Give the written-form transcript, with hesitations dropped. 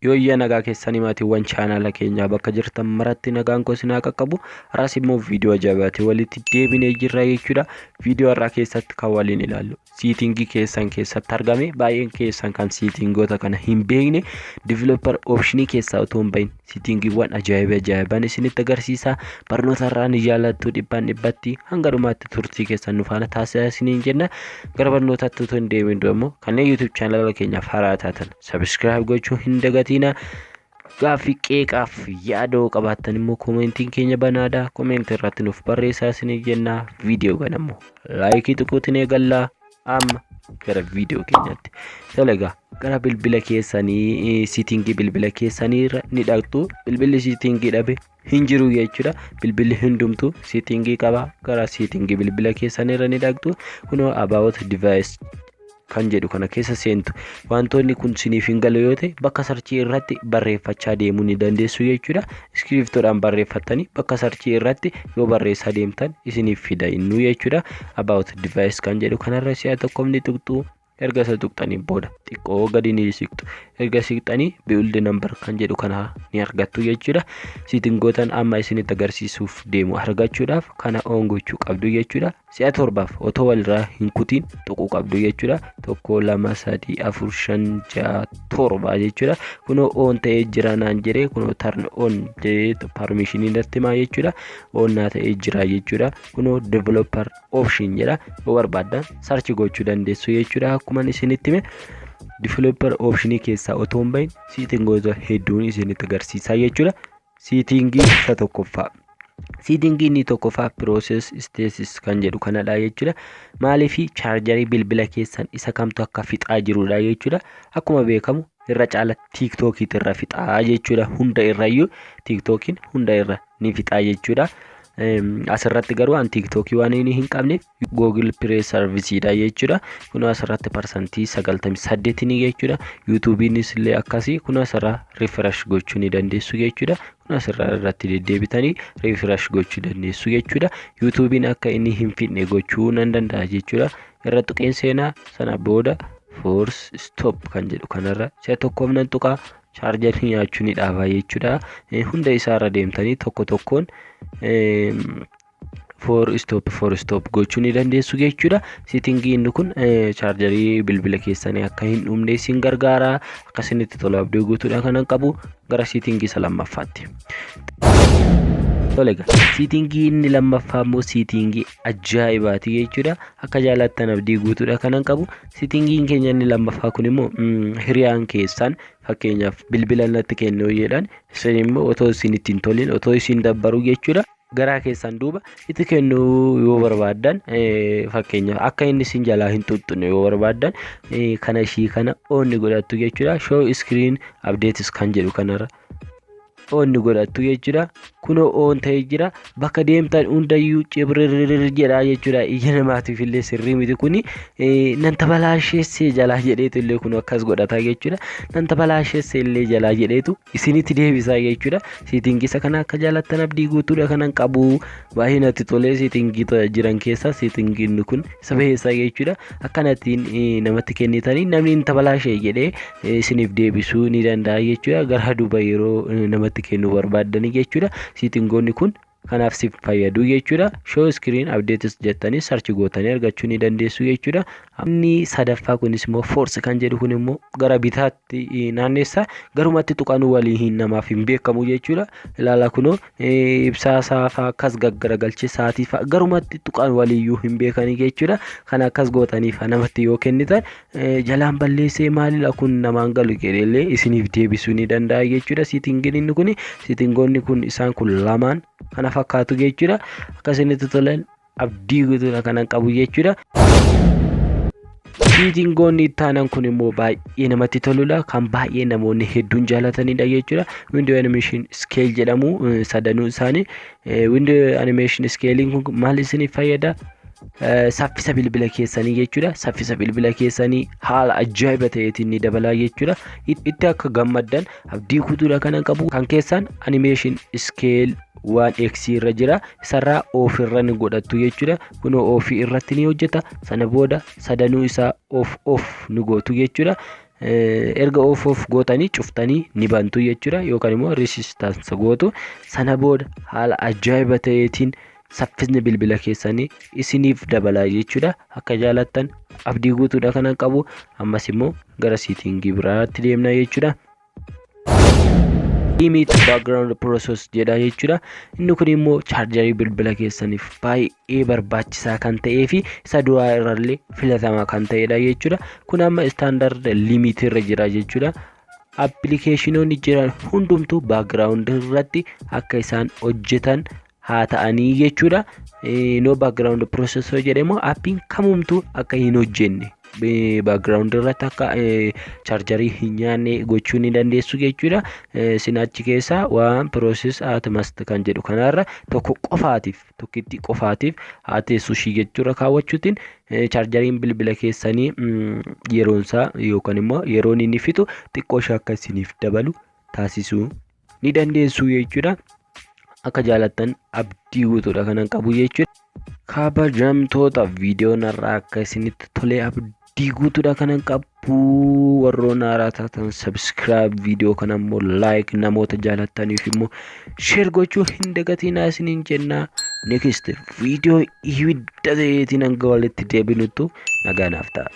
Yooyyaa nagaa keessanii maatiiwwan chaanaala keenyaa bakka jirtan maratti nagaan koo sinaa qaqqabu. Har'as immoo viidiyoo ajaa'ibaatii walitti deebinee jirra jechuudha. Viidiyoo har'aa keessatti kan waliin ilaallu siitingii keessan keessatti argame baay'een keessan kan siitingoota kana hin beekne developer optionii keessaa otoo hin bahin siitingiiwwan ajaa'ibaan isinitti agarsiisa. Barnoota irraa ni jaallattu dhibbaan dhibbatti hanga dhumaatti turtii keessan nu faana taasisaa isiniin jenna. Gara barnootaatti otoo hin deemin immoo kanneen YouTube chaanaala keenyaaf haaraa taatan subscribe gochuu hin dagatina. Gaaffii qeeqaaf yaadoo qabaattan immoo komentiin keenya banaadha. Komentii irratti nuuf barreessaa isiniin jenna. Viidiyoo kana immoo laayikii xiqqootiin eegallaa. Amma gara viidiyoo keenyaatti dalagaa gara bilbila keessanii siitingii bilbila keessanii ni dhaqxu. Bilbilli siitingii dhabe hin jiru jechuudha. Bilbilli hundumtu siitingii qaba. Gara siitingii bilbila keessanii ni dhaqxu. Kunoo about device kan jedhu kana keessa seentu. Wantoonni kun siniif hin galu yoo ta'e bakka sarchii irratti barreeffachaa deemuu ni dandeessu jechuudha. Iskiriptoodhaan barreeffattanii bakka sarchii irratti yoo barreessaa deemtan isiniif fida innu jechuudha. About device kan jedhu kanarra si'a tokko ni tuqxu. Erga isa tuqxanii booda xiqqoo gadi ni siqtu. Erga siqxanii build number kan jedhu kana ni argattu jechuudha. Siitingootaan amma isinitti agarsiisuuf deemu argachuudhaaf kana on gochuu qabdu jechuudha. Si'a torbaaf otoo walirraa hin kutiin tuquu qabdu jechuudha. 1 2 3 4 5 6 7 jechuudha. Kunoo on ta'ee jira naan jedhee kunoo turn on jedhee permission irratti himaa jechuudha. On naa ta'ee jira jechuudha. Kunoo developer option jedha. Yoo barbaadan search gochuu dandeessu jechuudha. Akkuma isinitti hime developer optionii keessaa otoo hin bahin siitingoota hedduun isinitti agarsiisaa jechuudha. Siitingii isa tokkoffaa. Siitingii inni tokkoffaa process status kan jedhu kanadha jechuudha. Maaliifi chaarjarii bilbila keessan isa kamtu akka fixaa jirudha jechuudha. Akkuma beekamu irra caala TikTokiitti irra fixaa jechuudha. Hunda irrayyuu TikTokiin hunda irra ni fixaa jechuudha. Asirratti garuu an TikTokii waan inni hin qabneef Google Play Service dha jechuudha. Kun asirratti percentii 98 ni jechuudha. YouTube'inis illee akkasii kun asirra refresh gochuu ni dandeessu jechuudha. Kun asirra irratti deddeebitanii refresh gochuu dandeessu jechuudha. YouTube'iin akka inni hin fixne gochuu nan danda'a jechuudha. Irra tuqeen seenaa sana booda force stop kan jedhu kanarra si'a tokkoof nan tuqaa. Chaarjarii nyaachuu ni dhaabaa jechuudha. Hunda isaarra deemtanii tokko tokkoon for stop gochuu ni dandeessu jechuudha. Siitingii inni kun chaarjarii bilbila keessanii akka hin dhumne isin gargaara. Akkasinitti tola abdii guutuudha kanan qabu. Gara siitingii isa lammaffaatti. Tolega siitingii inni lammaffaa immoo siitingii ajaa'ibaati jechuudha. Akka jaalattan abdii guutuudha kanan qabu. Siitingiin keenya inni lammaffaa kun immoo hiriyaan keessan fakkeenyaaf bilbila natti kennuu jedhan isin immoo otoo isin ittiin tolin otoo isin dabbaru jechuudha. Garaa keessan duuba itti kennuu yoo barbaadan fakkeenyaaf akka inni isin jalaa hin tuttuqne yoo barbaadan kana ishii kana onni godhattu jechuudha. Show screen updates kan jedhu kanarra onni godhattu jechuudha. Kunoo on ta'ee jira. Bakka deemtan hundayyuu cibrirrir jedha jechuudha. Ija namaatiif illee sirrii miti kuni nan tabalaasheessee jalaa jedheetu illee kun akkas godhata jechuudha. Nan tabalaasheessee illee jalaa jedheetu isinitti deebisaa jechuudha. Siitingii isa kana akka jaalattan abdii guutuudha kanan qabu. Baay'ee natti tolee siitingii jiran keessaa siitingiin kun isa baheessaa jechuudha. Akkanattiin namatti kennitanii namni hin tabalaashee jedhee isiniif deebisuu ni danda'a jechuudha. Gara duuba yeroo namatti kennuu barbaadanii jechuudha. Siitingoonni kun kanaaf si fayyadu jechuudha. Show screen updates jettanii search gootanii argachuu ni dandeessu jechuudha. Inni sadaffaa kunis immoo force kan jedhu kun immoo gara bitaatti naanneessa garumatti tuqanuu walii hin namaaf hin beekamu jechuudha. Ilaala kunoo ibsaa saafaa akkas gaggaragalchee saatii fa'a garumatti tuqan waliiyyuu hin beekanii jechuudha. Kana akkas gootaniif namatti yoo kennitan jalaan balleessee maalidha kun namaan galu jedheellee isiniif deebisuu ni danda'a jechuudha. Siitingiin inni kun siitingoonni kun isaan kun lamaan kana fakkaatu jechuudha. Akkasinitti tolan abdii guutuudha kanan qabu jechuudha. Siitingoonni taanan kun immoo baay'ee namatti toludha. Kan baay'ee namoonni hedduun jaalatanidha jechuudha. Window animation scale jedhamu sadanuu isaanii. Window animation scalein kun maal isiniif fayyada? Saffisa bilbila keessanii jechuudha. Saffisa bilbila keessanii haala ajaa'iba ta'eetiin ni dabalaa jechuudha. Itti akka gammaddan abdii guutuudha kanan qabu. Kan keessan animation scale 1x irra jira. Isarraa off irra ni godhattu jechuudha. Kunoo off irratti ni hojjeta. Sana booda sadanuu isaa off ni gootu jechuudha. erga of gootanii cuftanii ni bantu jechuudha yookaan immoo resistance gootu sana booda haala ajaa'iba ta'eetiin saffisni bilbila keessanii isiniif dabalaa jechuudha akka jaalattan abdii guutuudha kanan qabu ammas immoo gara siitingii biraatti deemna jechuudha. Limit background process jedha jechuudha inni kun immoo chaarjarii bilbila keessaniif baay'ee barbaachisaa kan ta'ee fi isa duraa irrallee filatamaa kan ta'edha jechuudha kun amma standard limit irra jira jechuudha appilikeeshinoonni jiran hundumtuu background irratti akka isaan hojjetan haa ta'anii jechuudha no background processor jedhamu appiin kamumtuu akka hin hojjenne background irratti akka chaarjarii hin nyaanne gochuu ni dandeessu jechuudha sinaachi keessa waan process at must kan jedhu kanarra tokkitti qofaatiif haa teessuushii jechuudha kaawwachuutiin chaarjariin bilbila keessanii yeroonsaa yookaan immoo yeroon inni fixu xiqqoo akka isiniif dabalu taasisuu ni dandeessu jechuudha akka jaalattan abdii guutuudha kanan qabu jechuudha kabajamtoota viidiyoo narraa akka isinitti tolee abdii guutuudha kanan qabu warroon haaraa taatan subscribe viidiyoo kana immoo like namoota jaalattaniif immoo share gochuu hin dagatinaa isiniin jenna next viidiyoo hidda ta'eetiin hanga walitti deebinutti nagaanaaf ta'a.